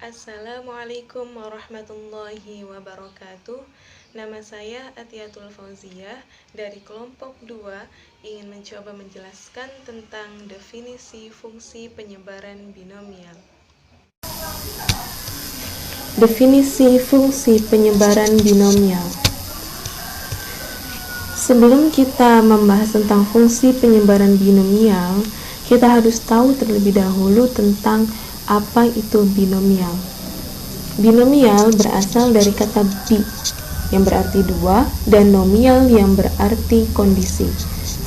Assalamualaikum warahmatullahi wabarakatuh. Nama saya Atiatul Fauziah dari kelompok 2 ingin mencoba menjelaskan tentang definisi fungsi penyebaran binomial. Definisi fungsi penyebaran binomial. Sebelum kita membahas tentang fungsi penyebaran binomial, kita harus tahu terlebih dahulu tentang apa itu binomial. Binomial berasal dari kata bi yang berarti dua dan nomial yang berarti kondisi.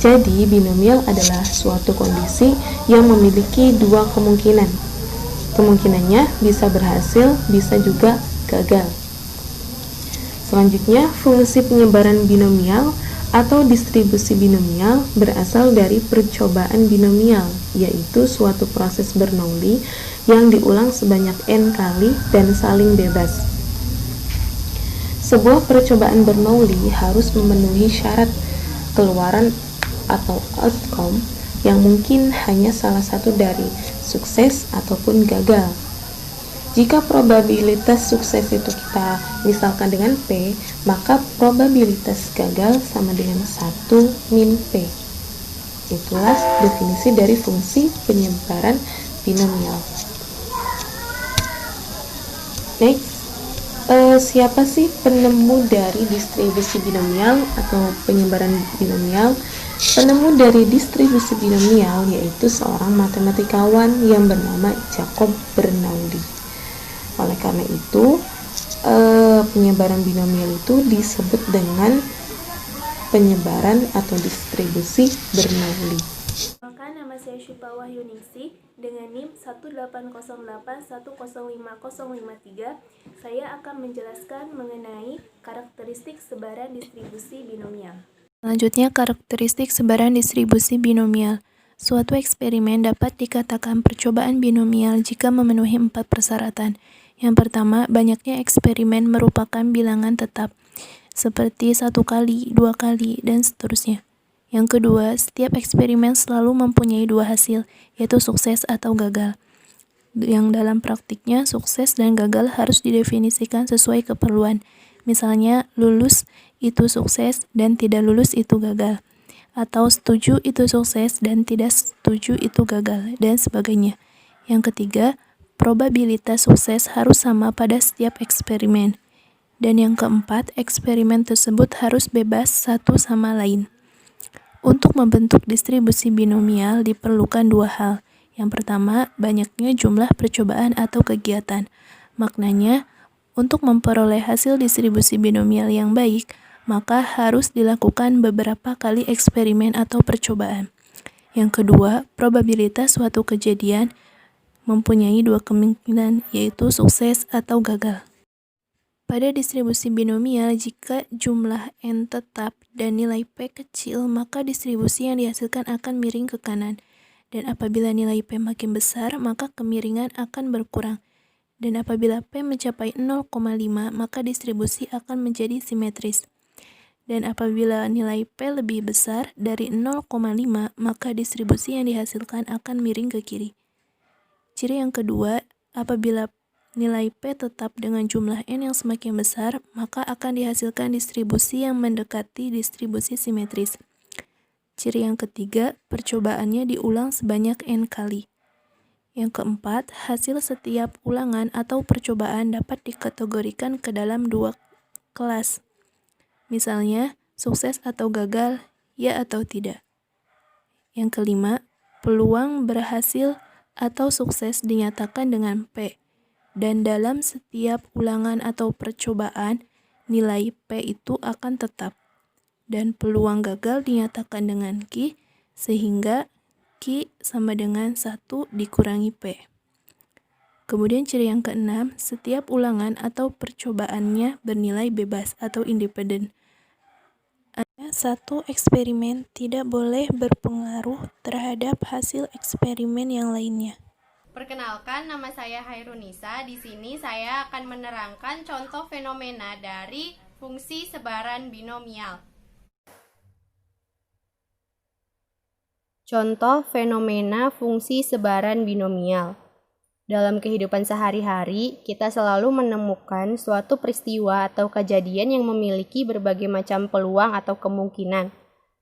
Jadi, binomial adalah suatu kondisi yang memiliki dua kemungkinan. Kemungkinannya bisa berhasil, bisa juga gagal. Selanjutnya, fungsi penyebaran binomial atau distribusi binomial berasal dari percobaan binomial, yaitu suatu proses Bernoulli yang diulang sebanyak n kali dan saling bebas. Sebuah percobaan Bernoulli harus memenuhi syarat keluaran atau outcome yang mungkin hanya salah satu dari sukses ataupun gagal. Jika probabilitas sukses itu kita misalkan dengan P, maka probabilitas gagal sama dengan 1 min P. Itulah definisi dari fungsi penyebaran binomial. Next, siapa sih penemu dari distribusi binomial atau penyebaran binomial? Penemu dari distribusi binomial yaitu seorang matematikawan yang bernama Jacob Bernoulli. Oleh karena itu, penyebaran binomial itu disebut dengan penyebaran atau distribusi Bernoulli. Maka nama saya Syupa Wahyuningsih dengan NIM 18081050053. Saya akan menjelaskan mengenai karakteristik sebaran distribusi binomial. Selanjutnya, karakteristik sebaran distribusi binomial. Suatu eksperimen dapat dikatakan percobaan binomial jika memenuhi 4 persyaratan. Yang pertama, banyaknya eksperimen merupakan bilangan tetap, seperti 1 kali, 2 kali, dan seterusnya. Yang kedua, setiap eksperimen selalu mempunyai 2 hasil, yaitu sukses atau gagal. Yang dalam praktiknya, sukses dan gagal harus didefinisikan sesuai keperluan. Misalnya, lulus itu sukses dan tidak lulus itu gagal. Atau setuju itu sukses dan tidak setuju itu gagal, dan sebagainya. Yang ketiga, probabilitas sukses harus sama pada setiap eksperimen. Dan yang keempat, eksperimen tersebut harus bebas satu sama lain. Untuk membentuk distribusi binomial diperlukan 2 hal. Yang pertama, banyaknya jumlah percobaan atau kegiatan. Maknanya, untuk memperoleh hasil distribusi binomial yang baik, maka harus dilakukan beberapa kali eksperimen atau percobaan. Yang kedua, probabilitas suatu kejadian mempunyai 2 kemungkinan, yaitu sukses atau gagal. Pada distribusi binomial, jika jumlah n tetap dan nilai P kecil, maka distribusi yang dihasilkan akan miring ke kanan. Dan apabila nilai P makin besar, maka kemiringan akan berkurang. Dan apabila P mencapai 0,5, maka distribusi akan menjadi simetris. Dan apabila nilai P lebih besar dari 0,5, maka distribusi yang dihasilkan akan miring ke kiri. Ciri yang kedua, apabila nilai P tetap dengan jumlah n yang semakin besar, maka akan dihasilkan distribusi yang mendekati distribusi simetris. Ciri yang ketiga, percobaannya diulang sebanyak n kali. Yang keempat, hasil setiap ulangan atau percobaan dapat dikategorikan ke dalam 2 kelas. Misalnya, sukses atau gagal, ya atau tidak. Yang kelima, peluang berhasil atau sukses dinyatakan dengan P. Dan dalam setiap ulangan atau percobaan, nilai P itu akan tetap. Dan peluang gagal dinyatakan dengan Q, sehingga Q sama dengan 1 dikurangi P. Kemudian ciri yang keenam, setiap ulangan atau percobaannya bernilai bebas atau independen. Satu eksperimen tidak boleh berpengaruh terhadap hasil eksperimen yang lainnya. Perkenalkan, nama saya Hairunisa. Di sini saya akan menerangkan contoh fenomena dari fungsi sebaran binomial. Contoh fenomena fungsi sebaran binomial. Dalam kehidupan sehari-hari, kita selalu menemukan suatu peristiwa atau kejadian yang memiliki berbagai macam peluang atau kemungkinan.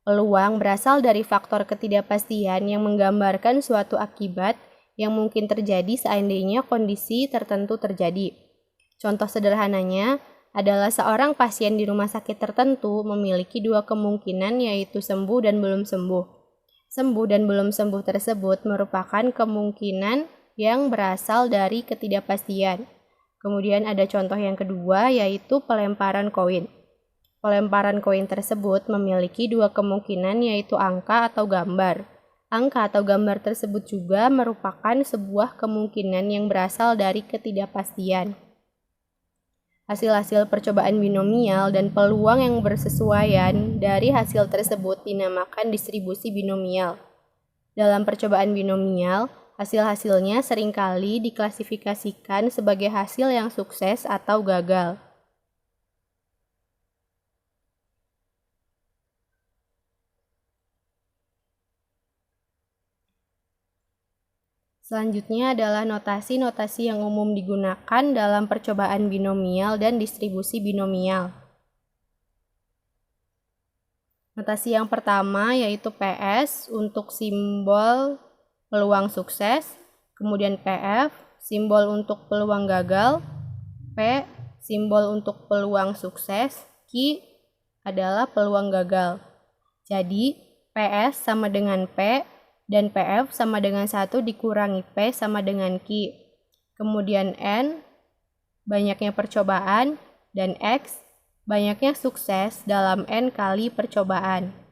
Peluang berasal dari faktor ketidakpastian yang menggambarkan suatu akibat yang mungkin terjadi seandainya kondisi tertentu terjadi. Contoh sederhananya adalah seorang pasien di rumah sakit tertentu memiliki dua kemungkinan, yaitu sembuh dan belum sembuh. Sembuh dan belum sembuh tersebut merupakan kemungkinan yang berasal dari ketidakpastian. Kemudian ada contoh yang kedua, yaitu pelemparan koin. Pelemparan koin tersebut memiliki dua kemungkinan, yaitu angka atau gambar. Angka atau gambar tersebut juga merupakan sebuah kemungkinan yang berasal dari ketidakpastian. Hasil-hasil percobaan binomial dan peluang yang bersesuaian dari hasil tersebut dinamakan distribusi binomial. Dalam percobaan binomial, hasil-hasilnya seringkali diklasifikasikan sebagai hasil yang sukses atau gagal. Selanjutnya adalah notasi-notasi yang umum digunakan dalam percobaan binomial dan distribusi binomial. Notasi yang pertama yaitu PS untuk simbol peluang sukses, kemudian PF, simbol untuk peluang gagal, P, simbol untuk peluang sukses, Q adalah peluang gagal. Jadi, PS sama dengan P, dan PF sama dengan 1 dikurangi P sama dengan Q. Kemudian N, banyaknya percobaan, dan X, banyaknya sukses dalam N kali percobaan.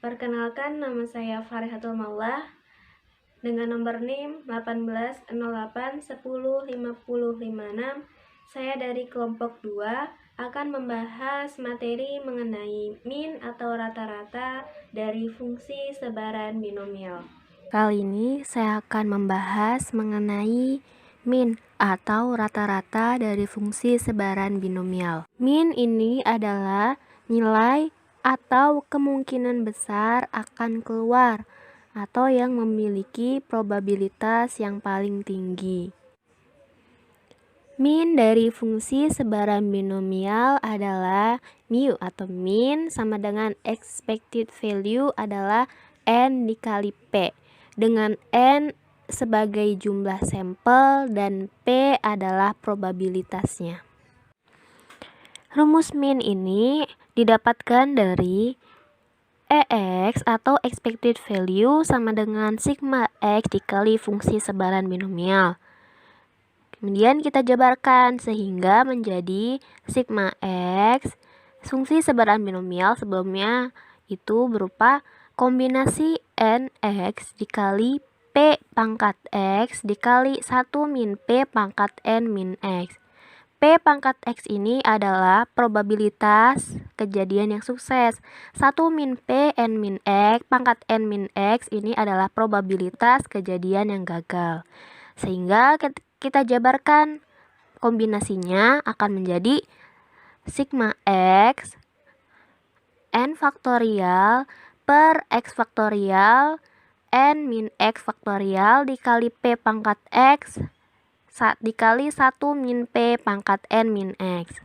Perkenalkan, nama saya Farihatul Maulah dengan nomor NIM 1808105056. Saya dari kelompok 2 akan membahas materi mengenai min atau rata-rata dari fungsi sebaran binomial. Kali ini saya akan membahas mengenai min atau rata-rata dari fungsi sebaran binomial. Min ini adalah nilai atau kemungkinan besar akan keluar atau yang memiliki probabilitas yang paling tinggi. Min dari fungsi sebaran binomial adalah mu atau min sama dengan expected value adalah N dikali P, dengan N sebagai jumlah sampel dan P adalah probabilitasnya. Rumus min ini didapatkan dari EX atau expected value sama dengan sigma X dikali fungsi sebaran binomial. Kemudian kita jabarkan sehingga menjadi sigma X. Fungsi sebaran binomial sebelumnya itu berupa kombinasi NX dikali P pangkat X dikali 1 min P pangkat N min X. P pangkat X ini adalah probabilitas kejadian yang sukses. 1 min P N min X pangkat N min X ini adalah probabilitas kejadian yang gagal. Sehingga kita jabarkan kombinasinya akan menjadi sigma X N faktorial per X faktorial N min X faktorial dikali P pangkat X dikali 1 min P pangkat N min X.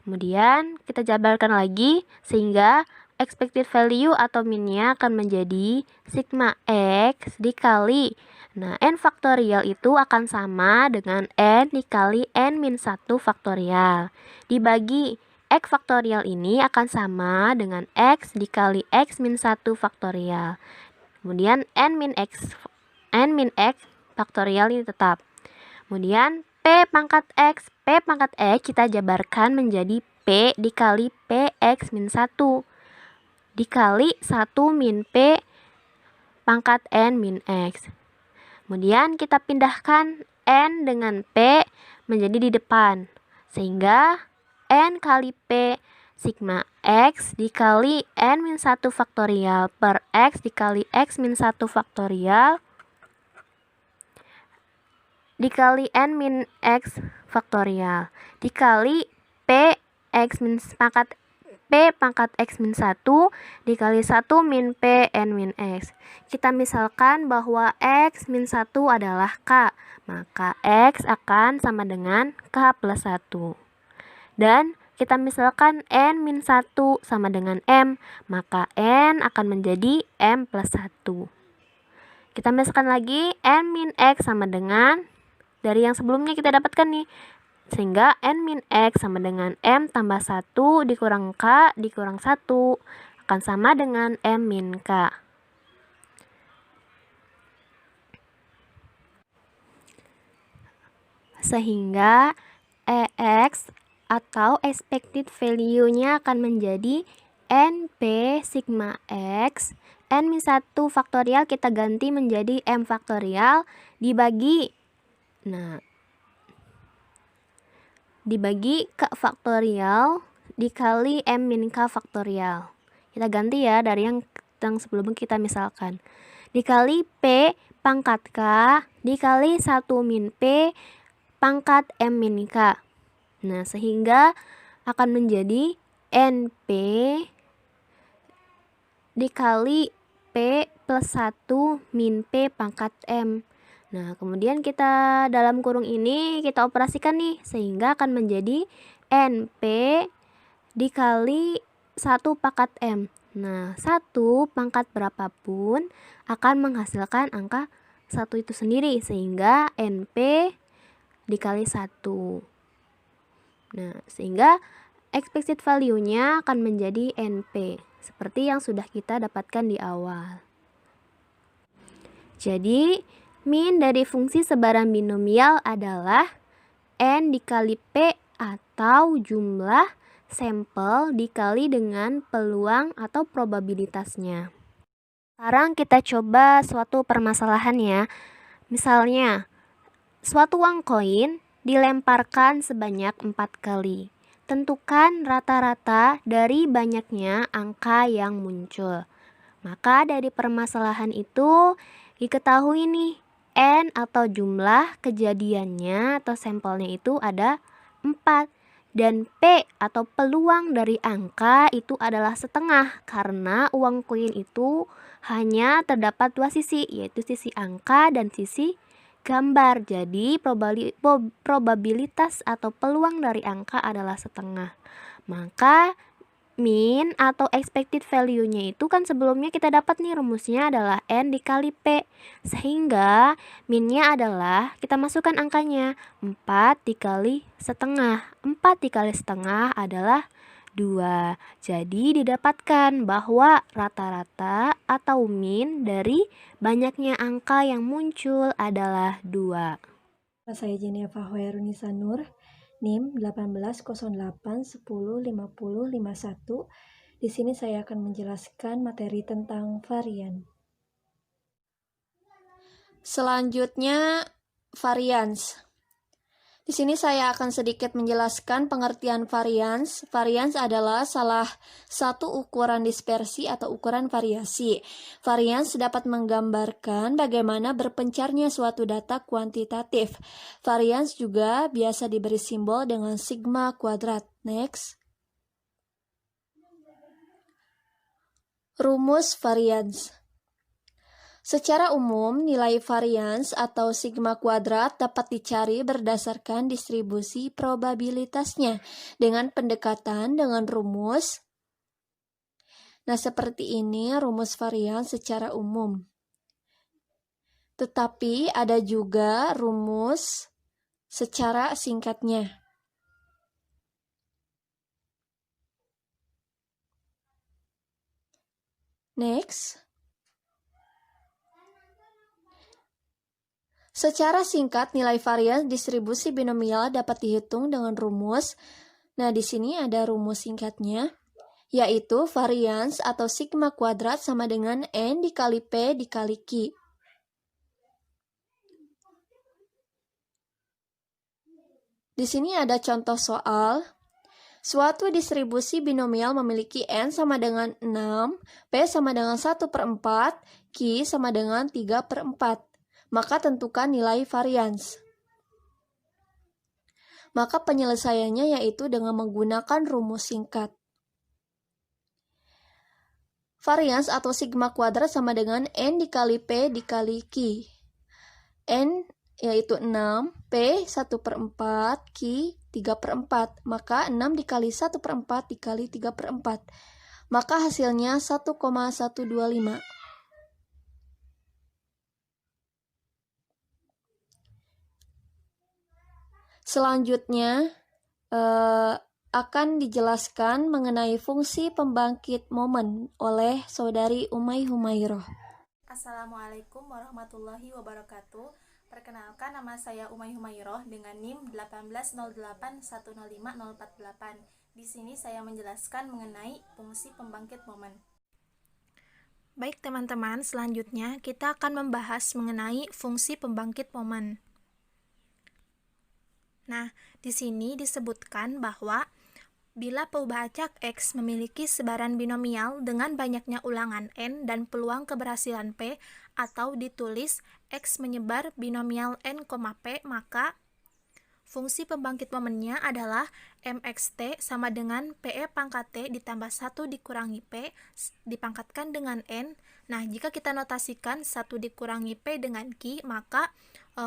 Kemudian kita jabarkan lagi sehingga expected value atau minnya akan menjadi sigma X dikali N faktorial itu akan sama dengan N dikali N min 1 faktorial dibagi X faktorial ini akan sama dengan X dikali X min 1 faktorial. Kemudian N min X faktorial ini tetap. Kemudian P pangkat X kita jabarkan menjadi P dikali PX min 1 dikali 1 min P pangkat N min X. Kemudian kita pindahkan N dengan P menjadi di depan. Sehingga N kali P sigma X dikali N min 1 faktorial per X dikali X min 1 faktorial dikali N min X faktorial dikali P X min pangkat P P pangkat X min 1 dikali 1 min P N min X. Kita misalkan bahwa X min 1 adalah K, maka X akan sama dengan K plus 1. Dan kita misalkan N min 1 sama dengan M, maka N akan menjadi M plus 1. Kita misalkan lagi N min X sama dengan, dari yang sebelumnya kita dapatkan nih, sehingga N min X sama dengan M tambah 1 dikurang K dikurang 1 akan sama dengan M min K. Sehingga EX atau expected value-nya akan menjadi NP sigma X, N min 1 faktorial kita ganti menjadi M faktorial dibagi K faktorial dikali M min K faktorial. Kita ganti ya dari yang sebelumnya kita misalkan. Dikali P pangkat K dikali 1 min P pangkat M min K. Nah, sehingga akan menjadi NP dikali P plus 1 min P pangkat M. Nah, kemudian kita dalam kurung ini kita operasikan nih, sehingga akan menjadi NP dikali 1 pangkat M. Nah, 1 pangkat berapapun akan menghasilkan angka 1 itu sendiri, sehingga NP dikali 1. Nah, sehingga expected value-nya akan menjadi NP, seperti yang sudah kita dapatkan di awal. Jadi, min dari fungsi sebaran binomial adalah N dikali P atau jumlah sampel dikali dengan peluang atau probabilitasnya. Sekarang kita coba suatu permasalahan ya. Misalnya, suatu uang koin dilemparkan sebanyak 4 kali. Tentukan rata-rata dari banyaknya angka yang muncul. Maka dari permasalahan itu diketahui nih, N atau jumlah kejadiannya atau sampelnya itu ada 4. Dan P atau peluang dari angka itu adalah setengah, karena uang koin itu hanya terdapat 2 sisi, yaitu sisi angka dan sisi gambar. Jadi probabilitas atau peluang dari angka adalah setengah. Maka min atau expected value-nya itu kan sebelumnya kita dapat nih rumusnya adalah N dikali P. Sehingga minnya adalah kita masukkan angkanya 4 dikali setengah. 4 dikali setengah adalah 2. Jadi didapatkan bahwa rata-rata atau min dari banyaknya angka yang muncul adalah 2. Saya Jeneva Hoerunisa Nur, NIM 1808105051. Di sini saya akan menjelaskan materi tentang varian. Selanjutnya, varians. Di sini saya akan sedikit menjelaskan pengertian varians. Varians adalah salah satu ukuran dispersi atau ukuran variasi. Varians dapat menggambarkan bagaimana berpencarnya suatu data kuantitatif. Varians juga biasa diberi simbol dengan sigma kuadrat. Next. Rumus varians. Secara umum, nilai varians atau sigma kuadrat dapat dicari berdasarkan distribusi probabilitasnya dengan pendekatan dengan rumus. Nah, seperti ini rumus varians secara umum. Tetapi ada juga rumus secara singkatnya. Next. Secara singkat, nilai varians distribusi binomial dapat dihitung dengan rumus. Nah, di sini ada rumus singkatnya, yaitu varians atau sigma kuadrat sama dengan N dikali P dikali Q. Di sini ada contoh soal. Suatu distribusi binomial memiliki N sama dengan 6, P sama dengan 1/4, Q sama dengan 3/4. Maka tentukan nilai varians. Maka penyelesaiannya yaitu dengan menggunakan rumus singkat. Varians atau sigma kuadrat sama dengan N dikali P dikali Q. N yaitu 6, P 1/4, Q 3/4. Maka 6 dikali 1/4 dikali 3/4. Maka hasilnya 1,125. Selanjutnya akan dijelaskan mengenai fungsi pembangkit momen oleh saudari Umay Humayroh. Assalamualaikum warahmatullahi wabarakatuh. Perkenalkan, nama saya Umay Humayroh dengan NIM 18081050048. Di sini saya menjelaskan mengenai fungsi pembangkit momen. Baik teman-teman, selanjutnya kita akan membahas mengenai fungsi pembangkit momen. Nah, di sini disebutkan bahwa bila peubah acak X memiliki sebaran binomial dengan banyaknya ulangan N dan peluang keberhasilan P, atau ditulis X menyebar binomial N, P, maka fungsi pembangkit momennya adalah MXT sama dengan PE pangkat T ditambah 1 dikurangi P dipangkatkan dengan N. Nah, jika kita notasikan 1 dikurangi P dengan Q, maka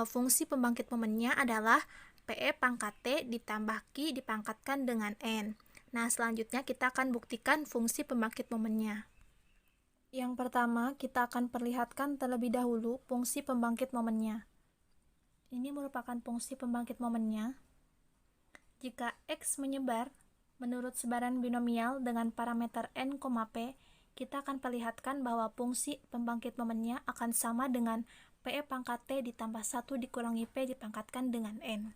fungsi pembangkit momennya adalah PE pangkat T ditambah Q dipangkatkan dengan N. Nah, selanjutnya kita akan buktikan fungsi pembangkit momennya. Yang pertama, kita akan perlihatkan terlebih dahulu fungsi pembangkit momennya. Ini merupakan fungsi pembangkit momennya. Jika X menyebar menurut sebaran binomial dengan parameter N, P, kita akan perlihatkan bahwa fungsi pembangkit momennya akan sama dengan PE pangkat T ditambah 1 dikurangi P dipangkatkan dengan N.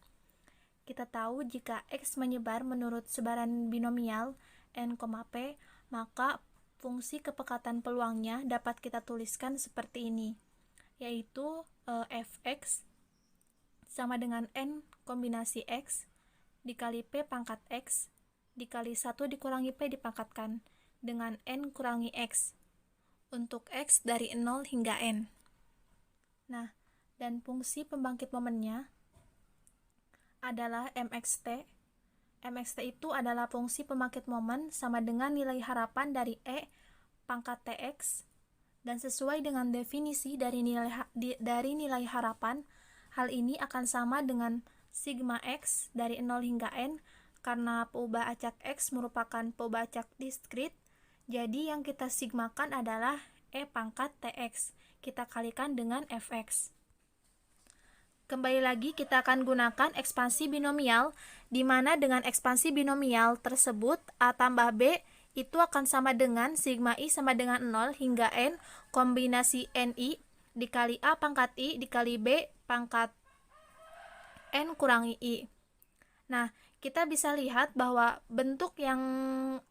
Kita tahu jika X menyebar menurut sebaran binomial N, P, maka fungsi kepekatan peluangnya dapat kita tuliskan seperti ini, yaitu Fx sama dengan N kombinasi X dikali P pangkat X dikali 1 dikurangi P dipangkatkan dengan N kurangi X untuk X dari 0 hingga N. Nah, dan fungsi pembangkit momennya adalah MXT. MXT itu adalah fungsi pembangkit momen sama dengan nilai harapan dari E pangkat TX, dan sesuai dengan definisi dari nilai harapan, hal ini akan sama dengan sigma X dari 0 hingga N karena peubah acak X merupakan peubah acak diskrit. Jadi yang kita sigmakan adalah E pangkat TX. Kita kalikan dengan Fx. Kembali lagi kita akan gunakan ekspansi binomial, di mana dengan ekspansi binomial tersebut A tambah B itu akan sama dengan sigma I sama dengan 0 hingga N kombinasi NI dikali A pangkat I dikali B pangkat N kurangi I. Nah, kita bisa lihat bahwa bentuk yang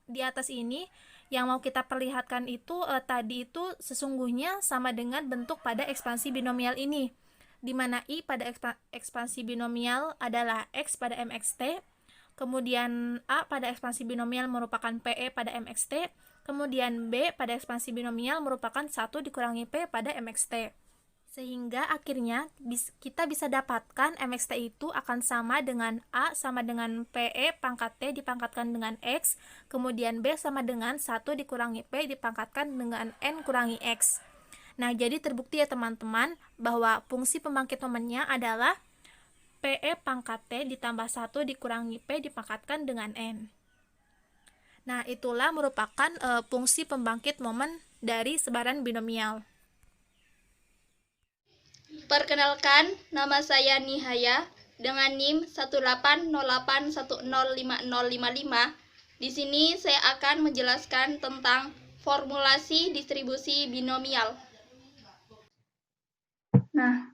di atas ini yang mau kita perlihatkan itu tadi itu sesungguhnya sama dengan bentuk pada ekspansi binomial ini, di mana I pada ekspansi binomial adalah X pada MXT, kemudian A pada ekspansi binomial merupakan PE pada MXT, kemudian B pada ekspansi binomial merupakan 1 dikurangi P pada MXT. Sehingga akhirnya kita bisa dapatkan MXT itu akan sama dengan A sama dengan PE pangkat T dipangkatkan dengan X, kemudian B sama dengan 1 dikurangi P dipangkatkan dengan N kurangi X. Nah, jadi terbukti ya teman-teman bahwa fungsi pembangkit momennya adalah PE pangkat T ditambah 1 dikurangi P dipangkatkan dengan N. Nah, itulah merupakan fungsi pembangkit momen dari sebaran binomial. Perkenalkan, nama saya Nihaya dengan NIM 18081050055. Di sini saya akan menjelaskan tentang formulasi distribusi binomial. Nah,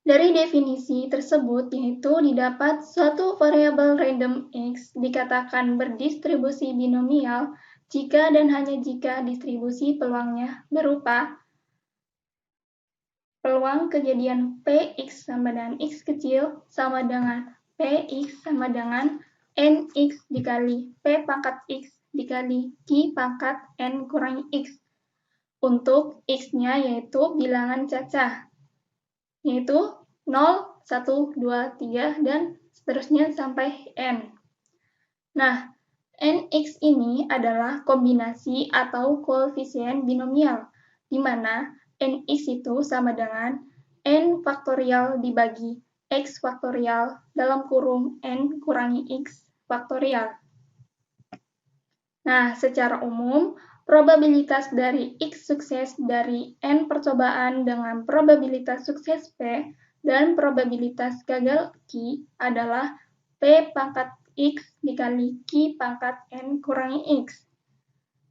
dari definisi tersebut yaitu didapat suatu variabel random X dikatakan berdistribusi binomial jika dan hanya jika distribusi peluangnya berupa peluang kejadian Px sama dengan X kecil sama dengan Px sama dengan Nx dikali P pangkat X dikali Q pangkat N kurangi X. Untuk X-nya yaitu bilangan cacah, yaitu 0, 1, 2, 3, dan seterusnya sampai N. Nah, NX ini adalah kombinasi atau koefisien binomial, di mana NX itu sama dengan N faktorial dibagi X faktorial dalam kurung N kurangi X faktorial. Nah, secara umum, probabilitas dari X sukses dari N percobaan dengan probabilitas sukses P dan probabilitas gagal Q adalah P pangkat X dikali Q pangkat N kurangi X.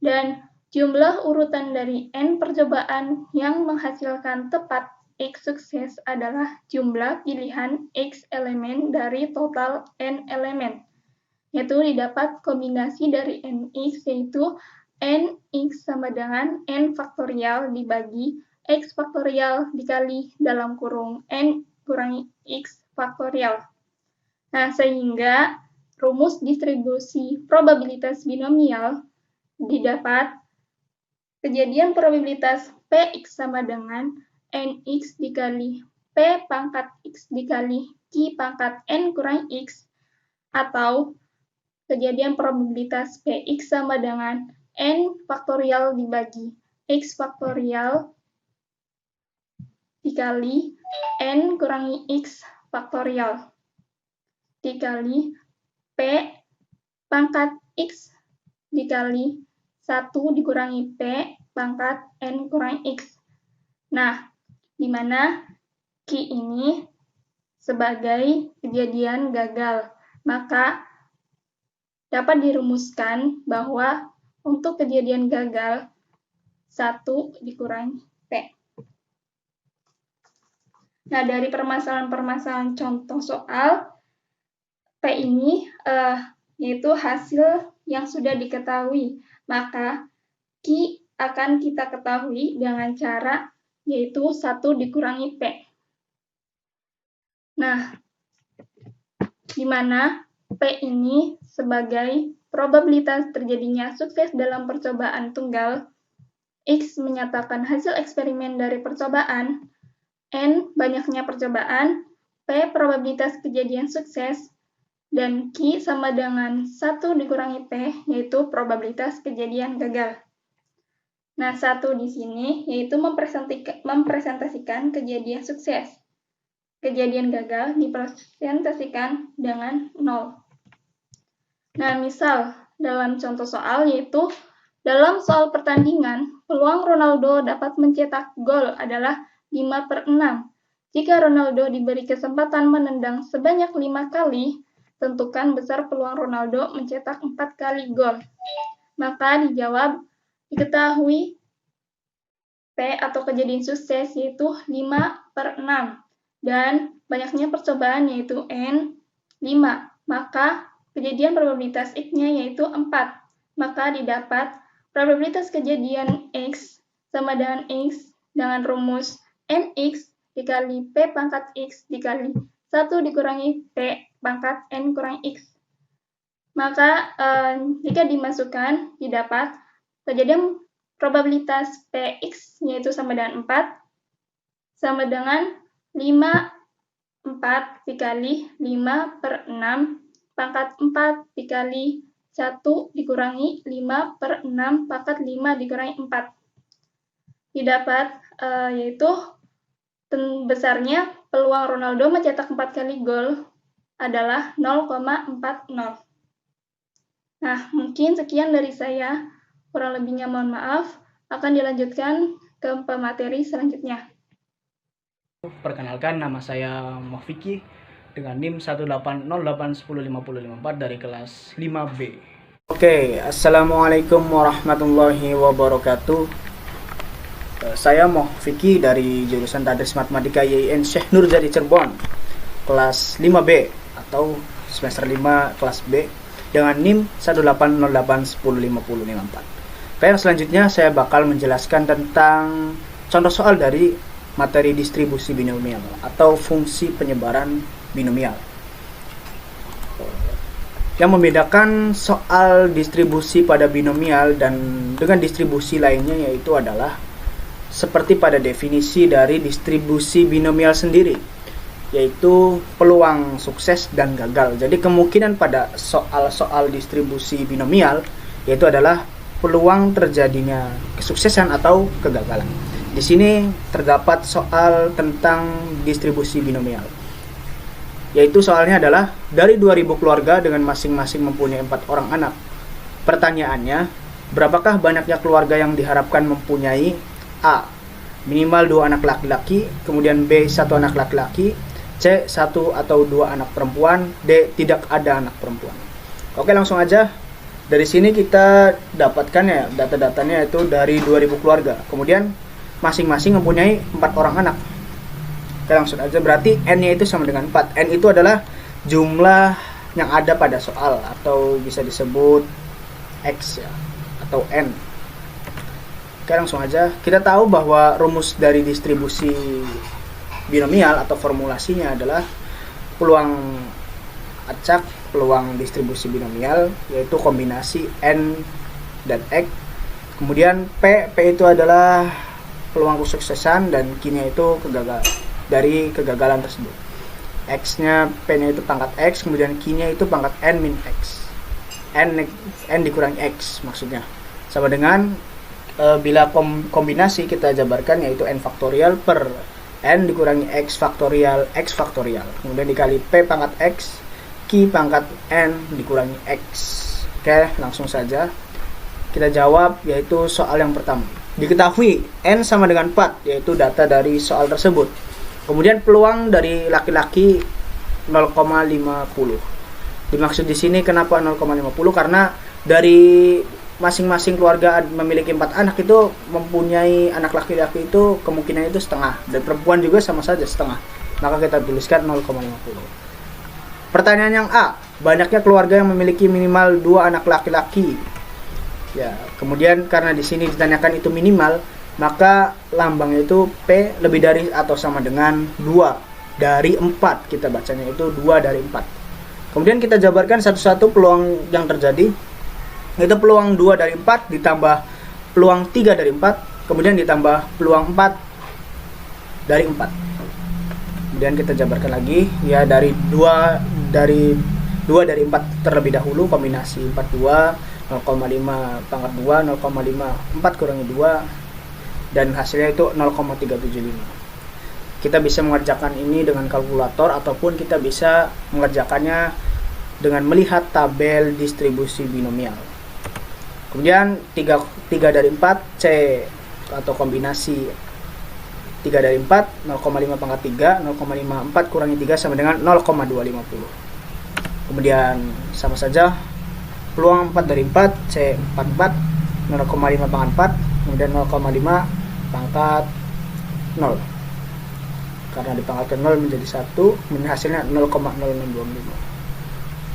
Dan jumlah urutan dari N percobaan yang menghasilkan tepat X sukses adalah jumlah pilihan X elemen dari total N elemen, yaitu didapat kombinasi dari NX, yaitu NX sama dengan N faktorial dibagi X faktorial dikali dalam kurung N kurangi X faktorial. Nah, sehingga rumus distribusi probabilitas binomial didapat kejadian probabilitas Px sama dengan Nx dikali P pangkat X dikali Q pangkat N kurang X, atau kejadian probabilitas Px sama dengan N faktorial dibagi X faktorial dikali N kurangi X faktorial dikali P pangkat X dikali 1 dikurangi P pangkat N kurangi X. Nah, di mana Q ini sebagai kejadian gagal, maka dapat dirumuskan bahwa untuk kejadian gagal 1 dikurangi P. Nah, dari permasalahan-permasalahan contoh soal, P ini yaitu hasil yang sudah diketahui, maka Q akan kita ketahui dengan cara yaitu 1 dikurangi P. Nah, di mana P ini sebagai probabilitas terjadinya sukses dalam percobaan tunggal, X menyatakan hasil eksperimen dari percobaan, N banyaknya percobaan, P probabilitas kejadian sukses, dan Q sama dengan 1 dikurangi P, yaitu probabilitas kejadian gagal. Nah, 1 di sini yaitu mempresentasikan kejadian sukses. Kejadian gagal dipresentasikan dengan 0. Nah, misal dalam contoh soal yaitu dalam soal pertandingan, peluang Ronaldo dapat mencetak gol adalah 5/6. Jika Ronaldo diberi kesempatan menendang sebanyak 5 kali, tentukan besar peluang Ronaldo mencetak 4 kali gol. Maka dijawab, diketahui P atau kejadian sukses yaitu 5/6 dan banyaknya percobaan yaitu N 5. Maka kejadian probabilitas X-nya yaitu 4. Maka didapat probabilitas kejadian X sama dengan X dengan rumus NX dikali P pangkat X dikali 1 dikurangi P pangkat N kurang X. Maka jika dimasukkan, didapat kejadian probabilitas Px yaitu sama dengan 4 sama dengan 4 dikali 5/6 pangkat 4 dikali 1 dikurangi 5/6 pangkat 5 dikurangi 4. Didapat yaitu besarnya peluang Ronaldo mencetak 4 kali gol adalah 0,40. Nah, mungkin sekian dari saya. Kurang lebihnya mohon maaf. Akan dilanjutkan ke pemateri selanjutnya. Perkenalkan, nama saya Mohfiki dengan NIM 18081055054 dari kelas 5B. Oke, Assalamualaikum warahmatullahi wabarakatuh. Saya Mohfiki dari jurusan Tadris Matematika YIN Syekh Nurjadi Cirebon, kelas 5B atau semester 5 kelas B dengan NIM 18081055054. Baik, selanjutnya saya bakal menjelaskan tentang contoh soal dari materi distribusi binomial atau fungsi penyebaran binomial. Yang membedakan soal distribusi pada binomial dan dengan distribusi lainnya yaitu adalah seperti pada definisi dari distribusi binomial sendiri, yaitu peluang sukses dan gagal. Jadi kemungkinan pada soal-soal distribusi binomial yaitu adalah peluang terjadinya kesuksesan atau kegagalan. Di sini terdapat soal tentang distribusi binomial. Yaitu soalnya adalah dari 2000 keluarga dengan masing-masing mempunyai 4 orang anak. Pertanyaannya, berapakah banyaknya keluarga yang diharapkan mempunyai A. minimal 2 anak laki-laki, kemudian B. 1 anak laki-laki, C. 1 atau 2 anak perempuan, D. tidak ada anak perempuan. Oke, langsung aja. Dari sini kita dapatkan ya data-datanya itu dari 2000 keluarga. Kemudian masing-masing mempunyai 4 orang anak. Oke, langsung aja. Berarti N-nya itu sama dengan 4. N itu adalah jumlah yang ada pada soal atau bisa disebut X ya, atau N. Oke, langsung aja. Kita tahu bahwa rumus dari distribusi binomial atau formulasinya adalah peluang acak peluang distribusi binomial, yaitu kombinasi N dan X. Kemudian P itu adalah peluang kesuksesan dan Q-nya itu dari kegagalan tersebut. X-nya, P-nya itu pangkat X, kemudian Q-nya itu pangkat N min X. N dikurangi X maksudnya. Sama dengan bila kombinasi kita jabarkan yaitu N faktorial per N dikurangi X faktorial kemudian dikali P pangkat X Q pangkat N dikurangi X. Oke, langsung saja kita jawab, yaitu soal yang pertama. Diketahui N sama dengan 4, yaitu data dari soal tersebut. Kemudian peluang dari laki-laki 0,50. Dimaksud di sini kenapa 0,50? Karena dari masing-masing keluarga memiliki 4 anak itu mempunyai anak laki-laki itu kemungkinan itu setengah, dan perempuan juga sama saja setengah, maka kita tuliskan 0,50. Pertanyaan yang A, banyaknya keluarga yang memiliki minimal 2 anak laki-laki ya. Kemudian karena di sini ditanyakan itu minimal, maka lambangnya itu P lebih dari atau sama dengan 2 dari 4, kita bacanya itu 2 dari 4. Kemudian kita jabarkan satu-satu peluang yang terjadi, yaitu peluang 2 dari 4 ditambah peluang 3 dari 4, kemudian ditambah peluang 4 dari 4. Kemudian kita jabarkan lagi ya, dari 2 dari 4 terlebih dahulu, kombinasi 42, 0,5 pangkat 2, 0,5 4 kurangi 2, dan hasilnya itu 0,375. Kita bisa mengerjakan ini dengan kalkulator ataupun kita bisa mengerjakannya dengan melihat tabel distribusi binomial. Kemudian 3 dari 4 C atau kombinasi 3 dari 4, 0,5 pangkat 3, 0,5 4 kurangi 3 sama dengan 0,250. Kemudian sama saja peluang 4 dari 4 C 44, 0,5 pangkat 4, kemudian 0,5 pangkat 0. Karena dipangkatkan 0 menjadi 1, kemudian hasilnya 0,0625.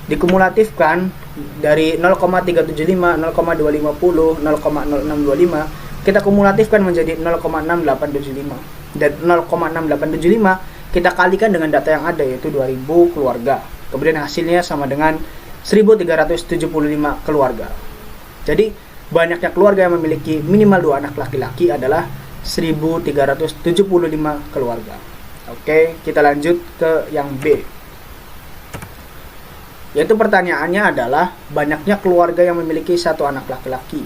Dikumulatifkan dari 0,375, 0,250, 0,0625, kita kumulatifkan menjadi 0,6875. Dan 0,6875 kita kalikan dengan data yang ada, yaitu 2000 keluarga. Kemudian hasilnya sama dengan 1375 keluarga. Jadi banyaknya keluarga yang memiliki minimal 2 anak laki-laki adalah 1375 keluarga. Oke, kita lanjut ke yang B. Yaitu pertanyaannya adalah banyaknya keluarga yang memiliki 1 anak laki-laki.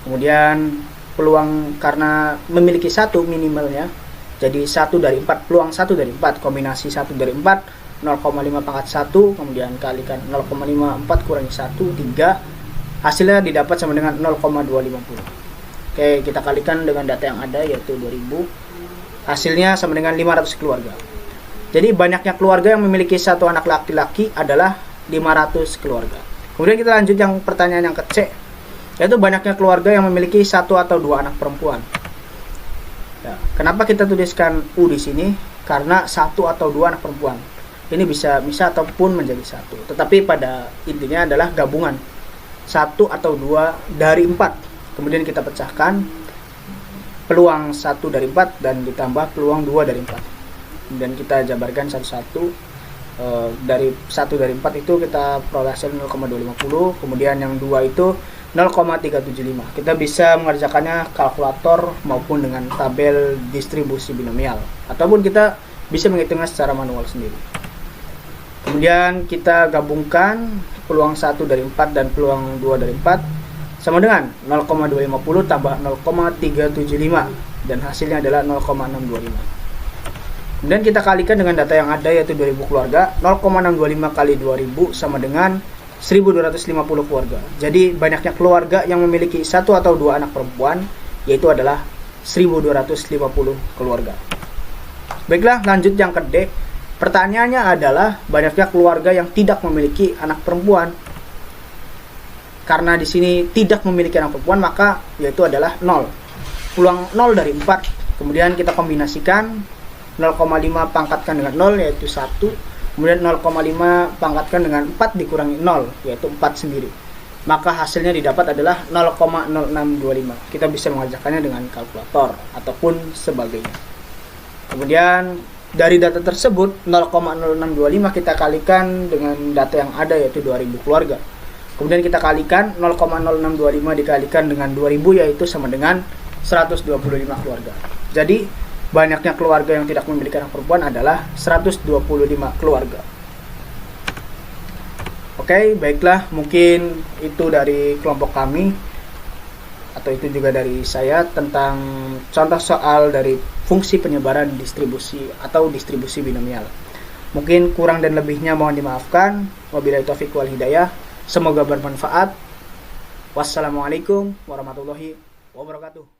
Kemudian peluang karena memiliki 1 minimalnya, jadi 1 dari 4, peluang 1 dari 4, kombinasi 1 dari 4, 0,5 pangkat 1, kemudian kalikan 0,54 kurangi 1, 3, hasilnya didapat sama dengan 0,250. Oke, kita kalikan dengan data yang ada, yaitu 2000, hasilnya sama dengan 500 keluarga. Jadi banyaknya keluarga yang memiliki 1 anak laki-laki adalah 500 keluarga. Kemudian kita lanjut yang pertanyaan yang ke C, yaitu banyaknya keluarga yang memiliki 1 atau 2 anak perempuan. Ya, kenapa kita tuliskan U di sini? Karena 1 atau 2 anak perempuan. Ini bisa ataupun menjadi 1. Tetapi pada intinya adalah gabungan 1 atau 2 dari 4. Kemudian kita pecahkan peluang 1 dari 4 dan ditambah peluang 2 dari 4. Dan kita jabarkan satu-satu. Dari 1 dari 4 itu kita peroleh hasil 0,250, kemudian yang 2 itu 0,375. Kita bisa mengerjakannya kalkulator maupun dengan tabel distribusi binomial, ataupun kita bisa menghitungnya secara manual sendiri. Kemudian kita gabungkan peluang 1 dari 4 dan peluang 2 dari 4 sama dengan 0,250 tambah 0,375 dan hasilnya adalah 0,625. Kemudian kita kalikan dengan data yang ada yaitu 2000 keluarga. 0,625 kali 2000 sama dengan 1250 keluarga. Jadi banyaknya keluarga yang memiliki 1 atau 2 anak perempuan yaitu adalah 1250 keluarga. Baiklah, lanjut yang ke D. Pertanyaannya adalah banyaknya keluarga yang tidak memiliki anak perempuan. Karena di sini tidak memiliki anak perempuan, maka yaitu adalah 0. Peluang 0 dari 4. Kemudian kita kombinasikan 0,5 pangkatkan dengan 0 yaitu 1. Kemudian 0,5 pangkatkan dengan 4 dikurangi 0 yaitu 4 sendiri. Maka hasilnya didapat adalah 0,0625. Kita bisa mengerjakannya dengan kalkulator ataupun sebagainya. Kemudian dari data tersebut 0,0625 kita kalikan dengan data yang ada yaitu 2000 keluarga. Kemudian kita kalikan 0,0625 dikalikan dengan 2000 yaitu sama dengan 125 keluarga. Jadi banyaknya keluarga yang tidak memiliki anak perempuan adalah 125 keluarga. Oke, baiklah, mungkin itu dari kelompok kami atau itu juga dari saya tentang contoh soal dari fungsi penyebaran distribusi atau distribusi binomial. Mungkin kurang dan lebihnya mohon dimaafkan. Wabillahi taufiq wal hidayah. Semoga bermanfaat. Wassalamualaikum warahmatullahi wabarakatuh.